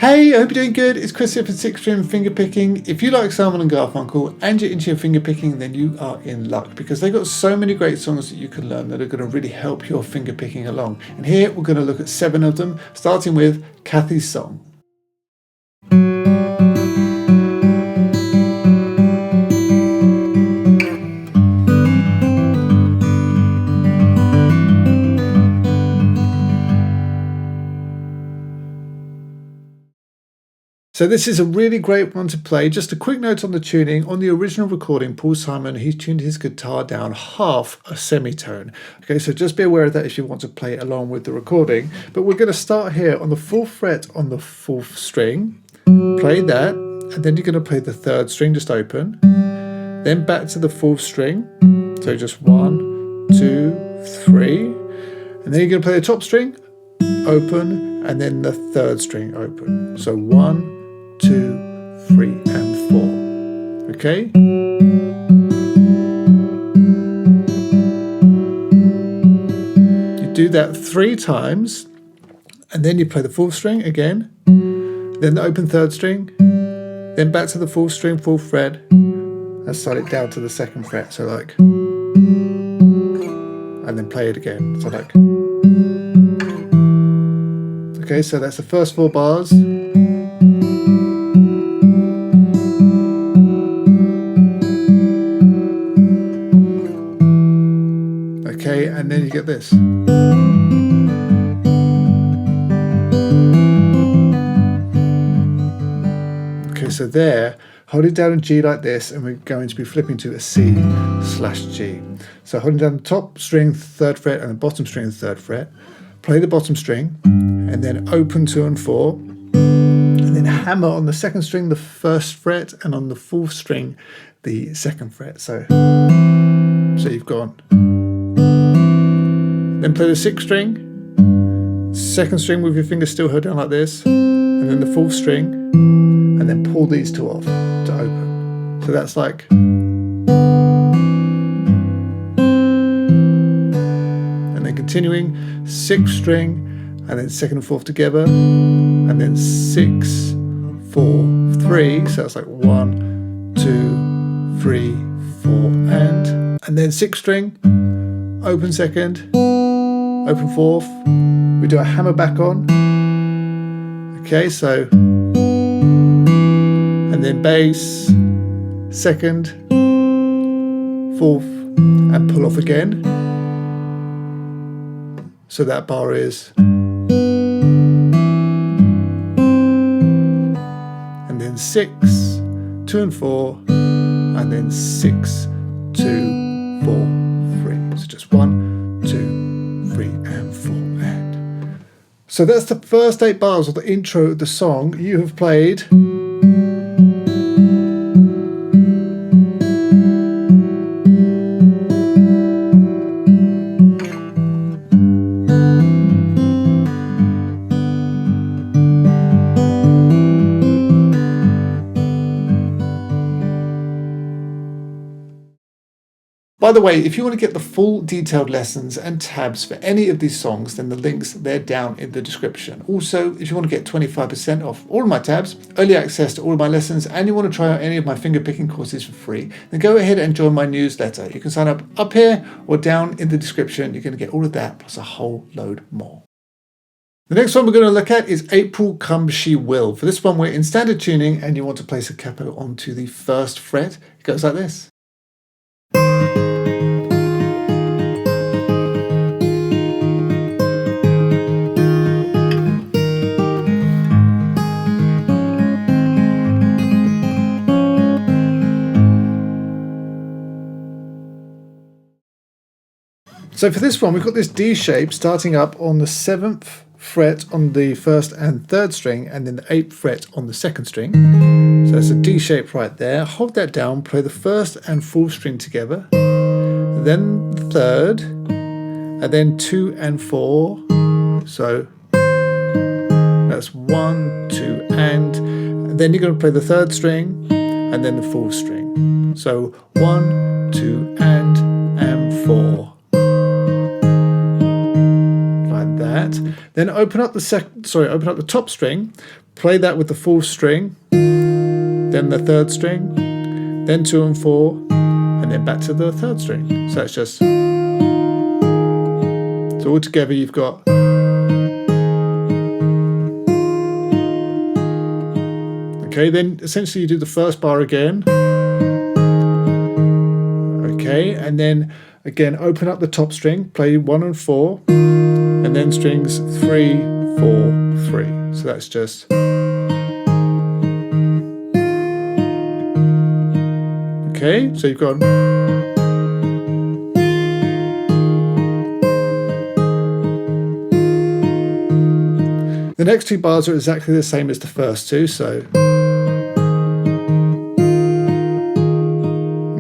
Hey, I hope you're doing good. It's Chris here for 6 String Fingerpicking. If you like Simon and Garfunkel and you're into your fingerpicking, then you are in luck because they've got so many great songs that you can learn that are going to really help your fingerpicking along. And here we're going to look at 7 of them, starting with Kathy's Song. So this is a really great one to play. Just a quick note on the tuning. On the original recording, Paul Simon, he's tuned his guitar down half a semitone. Okay, so just be aware of that if you want to play along with the recording. But we're going to start here on the 4th fret on the 4th string. Play that, and then you're going to play the 3rd string just open. Then back to the 4th string. So just 1, 2, 3. And then you're going to play the top string, open, and then the 3rd string open. So 1, 2, 3, and 4. Okay? You do that 3 times, and then you play the 4th string again, then the open 3rd string, then back to the 4th string, 4th fret, and slide it down to the 2nd fret. So like, and then play it again. So like, okay, so that's the first 4 bars. Okay, and then you get this. Okay, so there, hold it down in G like this, and we're going to be flipping to a C/G. So holding down the top string, 3rd fret, and the bottom string, 3rd fret. Play the bottom string, and then open 2 and 4, and then hammer on the 2nd string, the 1st fret, and on the 4th string, the 2nd fret. So you've gone. Then play the 6th string, 2nd string with your fingers still held down like this, and then the 4th string, and then pull these 2 off to open. So that's like, and then continuing, 6th string, and then 2nd and 4th together, and then 6, 4, 3. So that's like 1, 2, 3, 4, and then 6th string, open 2nd, open 4th. We do a hammer back on. Okay, so, and then bass, 2nd, 4th, and pull off again. So that bar is, and then 6, 2 and 4, and then 6, 2, 4, 3. So just 1, 2, 3, and 4, and. So that's the first 8 bars of the intro of the song. You have played By the way, if you want to get the full detailed lessons and tabs for any of these songs, then the links, they're down in the description. Also, if you want to get 25% off all of my tabs, early access to all of my lessons, and you want to try out any of my fingerpicking courses for free, then go ahead and join my newsletter. You can sign up here or down in the description. You're going to get all of that plus a whole load more. The next one we're going to look at is April Come She Will. For this one, we're in standard tuning, and you want to place a capo onto the 1st fret. It goes like this. So for this one, we've got this D shape starting up on the 7th fret on the 1st and 3rd string, and then the 8th fret on the 2nd string. So that's a D shape right there. Hold that down, play the 1st and 4th string together, then the 3rd, and then 2 and 4. So that's 1, 2, and then you're going to play the 3rd string, and then the 4th string. So 1, 2, and 4. Then open up the top string, play that with the fourth string, then the third string, then 2 and 4, and then back to the third string. So it's just, so all together you've got, okay, then essentially you do the first bar again, okay, and then again open up the top string, play 1 and 4, and then strings 3, 4, 3. So that's just, okay, so you've got, the next 2 bars are exactly the same as the first 2, so,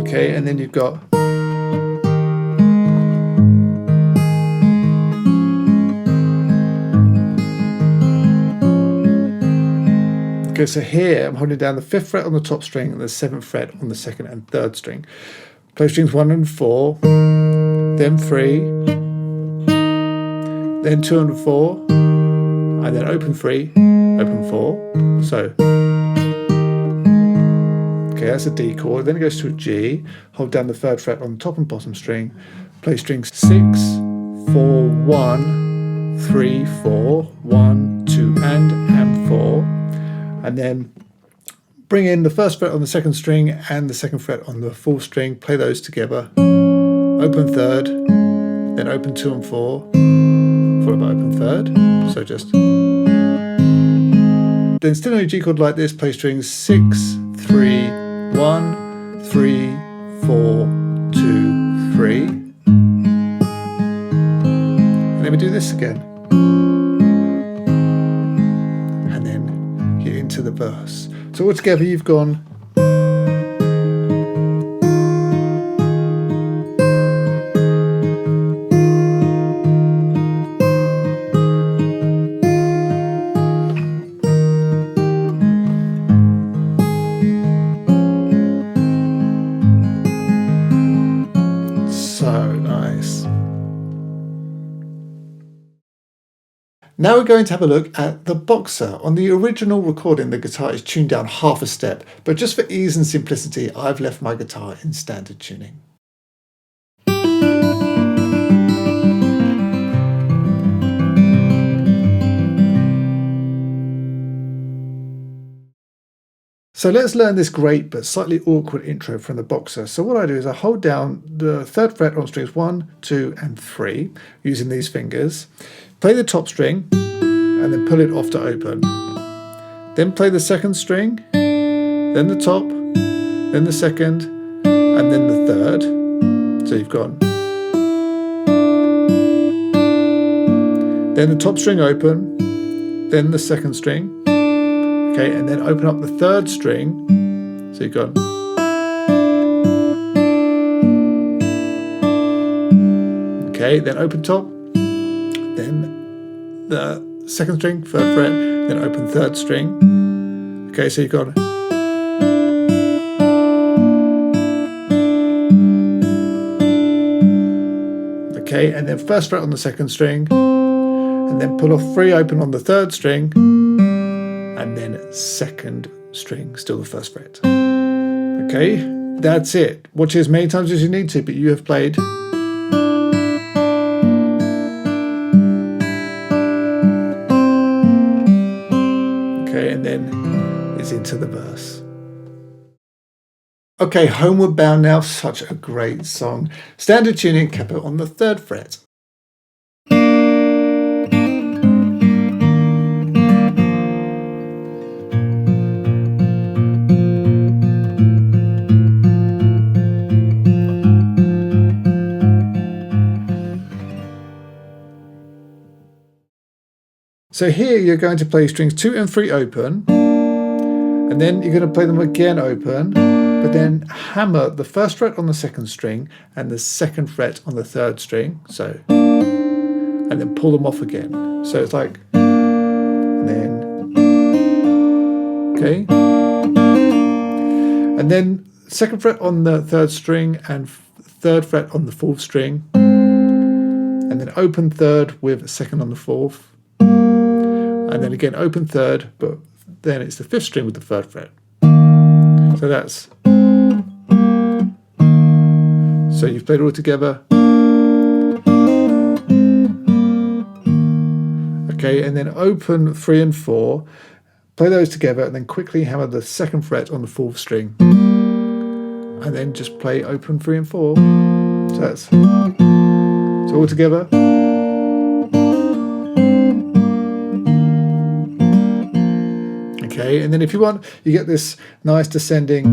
okay, and then you've got, okay, so here I'm holding down the 5th fret on the top string and the 7th fret on the 2nd and 3rd string. Play strings 1 and 4, then 3, then 2 and 4, and then open 3, open 4. So, okay, that's a D chord. Then it goes to a G. Hold down the 3rd fret on the top and bottom string. Play strings 6, 4, 1, 3, 4, 1, 2, and 4. And then bring in the 1st fret on the 2nd string and the 2nd fret on the 4th string. Play those together. Open 3rd, then open 2 and 4, followed by open 3rd. So just, then still on a G chord like this, play strings 6, 3, 1, 3, 4, 2, 3. And then we do this again. And then you're into the verse. So altogether you've gone, now we're going to have a look at the Boxer. On the original recording, the guitar is tuned down half a step, but just for ease and simplicity, I've left my guitar in standard tuning. So let's learn this great but slightly awkward intro from the Boxer. So what I do is I hold down the 3rd fret on strings 1, 2, and 3 using these fingers. Play the top string and then pull it off to open. Then play the 2nd string, then the top, then the 2nd, and then the 3rd. So you've got, then the top string open, then the 2nd string, okay, and then open up the 3rd string. So you've got, okay, then open top, then the 2nd string, 3rd fret, then open 3rd string. Okay, so you've got, okay, and then 1st fret on the 2nd string, and then pull off 3 open on the 3rd string, and then 2nd string, still the 1st fret. Okay, that's it. Watch it as many times as you need to, but you have played. And then it's into the verse. Okay, Homeward Bound now, such a great song. Standard tuning, kept it on the 3rd fret. So here you're going to play strings 2 and 3 open, and then you're going to play them again open, but then hammer the 1st fret on the 2nd string and the 2nd fret on the 3rd string, so, and then pull them off again. So it's like, and then, okay, and then 2nd fret on the 3rd string and 3rd fret on the 4th string, and then open 3rd with 2nd on the 4th, and then again open 3rd, but then it's the 5th string with the 3rd fret. So that's, so you've played it all together. Okay, and then open 3 and 4, play those together, and then quickly hammer the 2nd fret on the 4th string, and then just play open 3 and 4. So that's, so all together. Okay, and then if you want, you get this nice descending,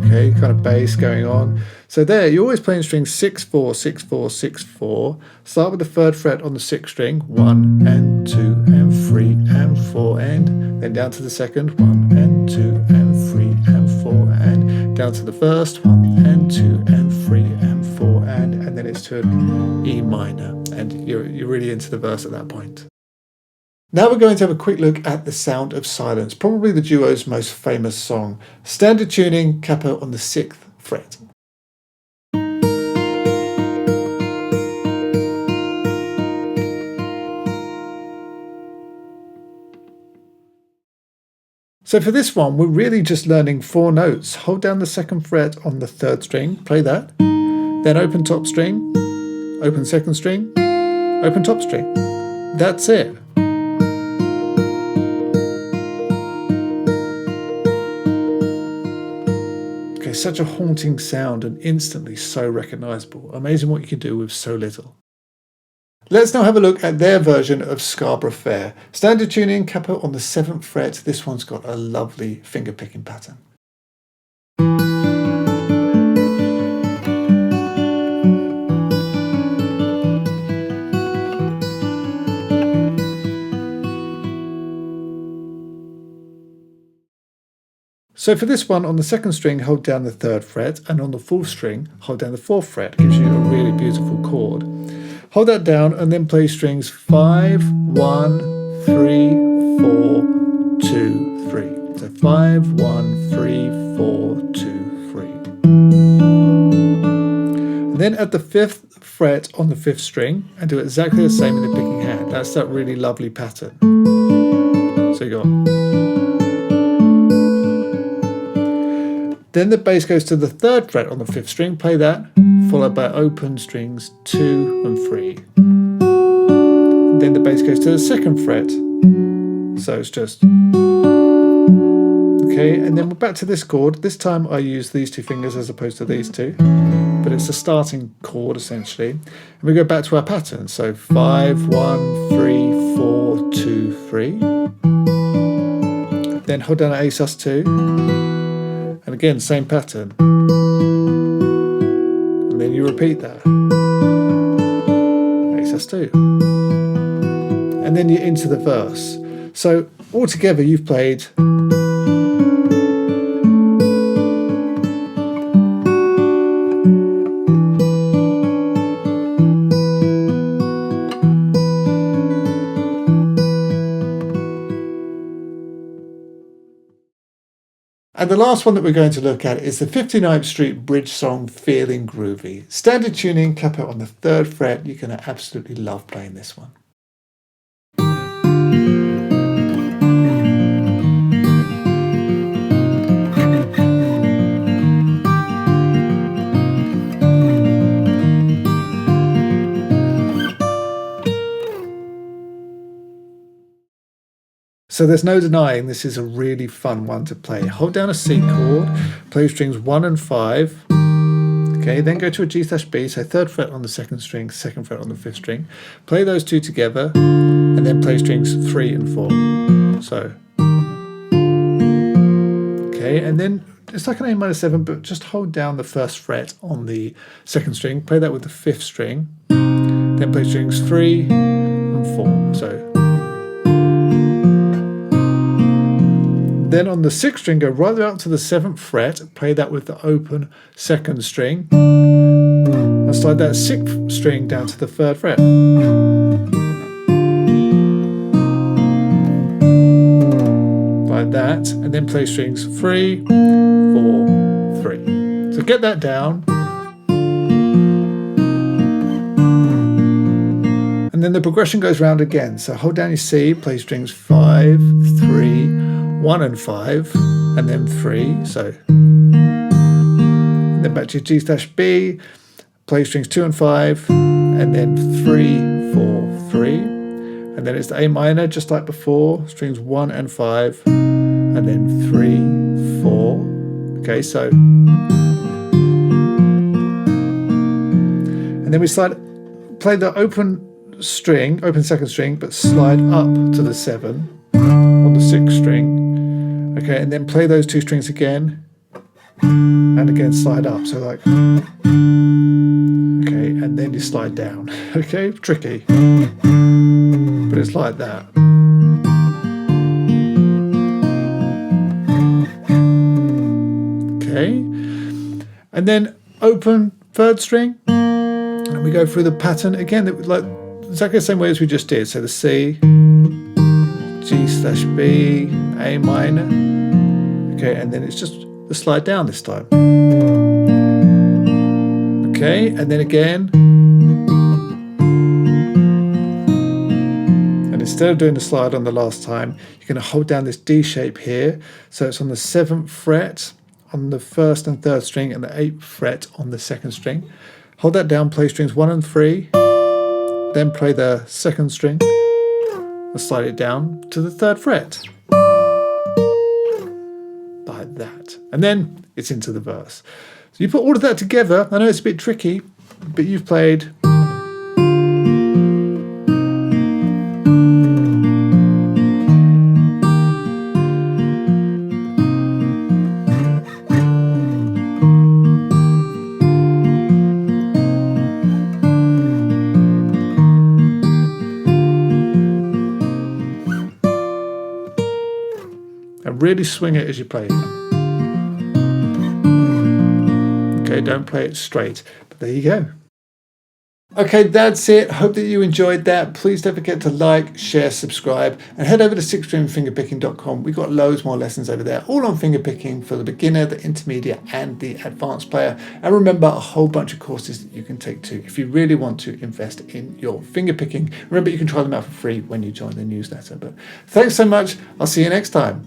okay, kind of bass going on. So there, you're always playing strings 6, 4, 6, 4, 6, 4. Start with the 3rd fret on the 6th string, 1 and 2 and 3 and 4, and then down to the 2nd, 1 and 2 and 3 and 4, and down to the 1st, 1 and 2 and 3 and 4, and then it's to an E minor, and you're really into the verse at that point. Now we're going to have a quick look at The Sound of Silence, probably the duo's most famous song. Standard tuning, capo on the 6th fret. So for this one, we're really just learning 4 notes. Hold down the 2nd fret on the 3rd string, play that, then open top string, open 2nd string, open top string. That's it. Okay, such a haunting sound and instantly so recognizable. Amazing what you can do with so little. Let's now have a look at their version of Scarborough Fair. Standard tuning, capo on the 7th fret. This one's got a lovely finger picking pattern. So for this one, on the 2nd string, hold down the 3rd fret, and on the 4th string, hold down the 4th fret. It gives you a really beautiful chord. Hold that down and then play strings 5, 1, 3, 4, 2, 3. So 5, 1, 3, 4, 2, 3. And then at the 5th fret on the 5th string, and do exactly the same in the picking hand. That's that really lovely pattern. So you go. Then the bass goes to the 3rd fret on the 5th string, play that, followed by open strings 2 and 3. Then the bass goes to the 2nd fret, so it's just, okay, and then we're back to this chord. This time I use these 2 fingers as opposed to these 2, but it's a starting chord essentially. And we go back to our pattern, so 5, 1, 3, 4, 2, 3. Then hold down A sus2, and again, same pattern. And then you repeat that. A sus2. And then you're into the verse. So altogether you've played And the last one that we're going to look at is the 59th Street Bridge song, Feelin Groovy. Standard tuning, capo on the 3rd fret. You're going to absolutely love playing this one. So there's no denying this is a really fun one to play. Hold down a C chord, play strings 1 and 5, okay, then go to a G/B, so 3rd fret on the 2nd string, 2nd fret on the 5th string, play those 2 together, and then play strings 3 and 4. So, okay, and then it's like an A-7, but just hold down the 1st fret on the 2nd string, play that with the 5th string, then play strings 3 and 4. So. Then on the 6th string, go right up to the 7th fret, play that with the open 2nd string, and slide that 6th string down to the 3rd fret. Like that, and then play strings 3, 4, 3. So get that down. And then the progression goes round again. So hold down your C, play strings 5, 3, 1 and 5, and then 3. So and then back to your G/B, play strings 2 and 5, and then 3, 4, 3. And then it's the A minor, just like before, strings 1 and 5, and then 3, 4. Okay, so. And then we play the open second string, but slide up to the 7 on the 6th string. Okay, and then play those 2 strings again, and again slide up. So like, okay, and then you slide down. Okay, tricky, but it's like that. Okay, and then open 3rd string, and we go through the pattern again, like exactly the same way as we just did. So the C, G/B, A minor. Okay, and then it's just the slide down this time. Okay, and then again. And instead of doing the slide on the last time, you're going to hold down this D shape here. So it's on the 7th fret on the 1st and 3rd string, and the 8th fret on the 2nd string. Hold that down, play strings 1 and 3, then play the 2nd string, and slide it down to the 3rd fret. Like that. And then it's into the verse. So you put all of that together. I know it's a bit tricky, but you've played. And really swing it as you play it. Okay, don't play it straight, but there you go. Okay, that's it. Hope that you enjoyed that. Please don't forget to like, share, subscribe, and head over to sixstringfingerpicking.com. We've got loads more lessons over there, all on fingerpicking for the beginner, the intermediate, and the advanced player. And remember, a whole bunch of courses that you can take too if you really want to invest in your fingerpicking. Remember, you can try them out for free when you join the newsletter. But thanks so much. I'll see you next time.